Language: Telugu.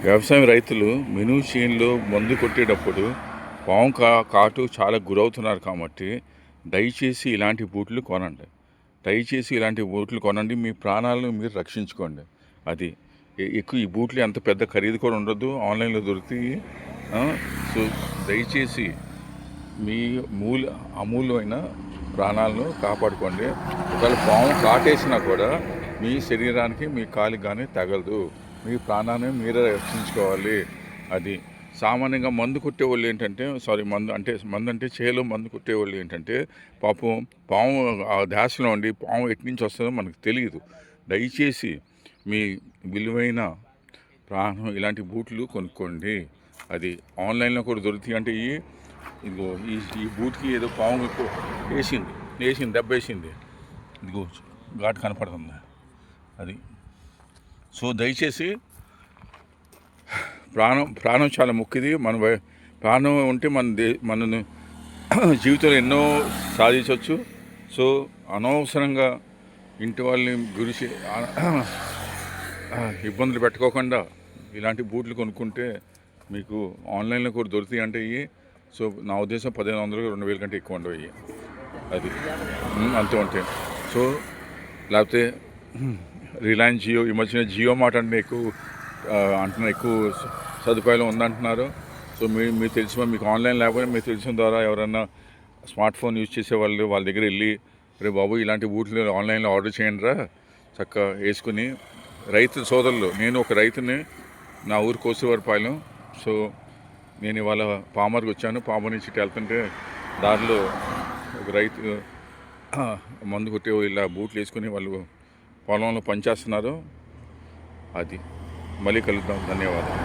వ్యవసాయం రైతులు మినుము చేనులో మందు కొట్టేటప్పుడు పాము కాటు చాలా గురవుతున్నారు కాబట్టి దయచేసి ఇలాంటి బూట్లు కొనండి. దయచేసి ఇలాంటి బూట్లు కొనండి, మీ ప్రాణాలను మీరు రక్షించుకోండి. అది ఎక్కువ ఈ బూట్లు ఎంత పెద్ద ఖరీదు కూడా ఉండదు, ఆన్లైన్లో దొరుకుతాయి. సో దయచేసి మీ అమూల్యమైన ప్రాణాలను కాపాడుకోండి. ఒకవేళ పాము కాటేసినా కూడా మీ శరీరానికి, మీ కాలికి కానీ తగలదు. మీ ప్రాణాన్ని మీరే రక్షించుకోవాలి. అది సామాన్యంగా మందు కొట్టేవాళ్ళు ఏంటంటే మందు అంటే చేలో మందు కొట్టేవాళ్ళు ఏంటంటే పాపం పాము ఆ ధ్యాసలో ఉండి పాము ఎటు నుంచి వస్తుందో మనకు తెలియదు. దయచేసి మీ విలువైన ప్రాణం ఇలాంటి బూట్లు కొనుక్కోండి. అది ఆన్లైన్లో కూడా దొరుకుతాయి. అంటే ఇదిగో ఈ బూట్కి ఏదో పాము వేసింది దెబ్బ వేసింది, ఇదిగో ఘాటు కనపడుతుంది. అది సో దయచేసి ప్రాణం చాలా ముఖ్యది. ప్రాణం ఉంటే మన జీవితంలో ఎన్నో సాధించవచ్చు. సో అనవసరంగా ఇంటి వాళ్ళని గురించి ఇబ్బందులు పెట్టుకోకుండా ఇలాంటి బూట్లు కొనుక్కుంటే మీకు ఆన్లైన్లో కూడా దొరుకుతాయి. అంటే సో నా ఉద్దేశం 1500 2000 కంటే ఎక్కువ ఉండవు. అది అంతే ఉంటాయి. సో లేకపోతే రిలయన్స్ జియో, ఈ మధ్యన జియో మాట అంటే ఎక్కువ సదుపాయాలు ఉందంటున్నారు. సో మీరు తెలిసిన, మీకు ఆన్లైన్ లేకపోతే మీరు తెలిసిన ద్వారా ఎవరైనా స్మార్ట్ ఫోన్ యూజ్ చేసే వాళ్ళ దగ్గర వెళ్ళి, రే బాబు ఇలాంటి బూట్లు ఆన్లైన్లో ఆర్డర్ చేయండి రా, చక్కగా వేసుకుని. రైతు సోదరులు, నేను ఒక రైతుని, నా ఊరు కోసివారిపాలెం. సో నేను ఇవాళ పామర్కి వచ్చాను. పామర్ నుంచి వెళ్తుంటే దారిలో ఒక రైతు మందు కొట్టే ఇలా బూట్లు వేసుకుని వాళ్ళు పొలంలో పనిచేస్తున్నారు. అది మళ్ళీ కలుద్దాం. ధన్యవాదాలు.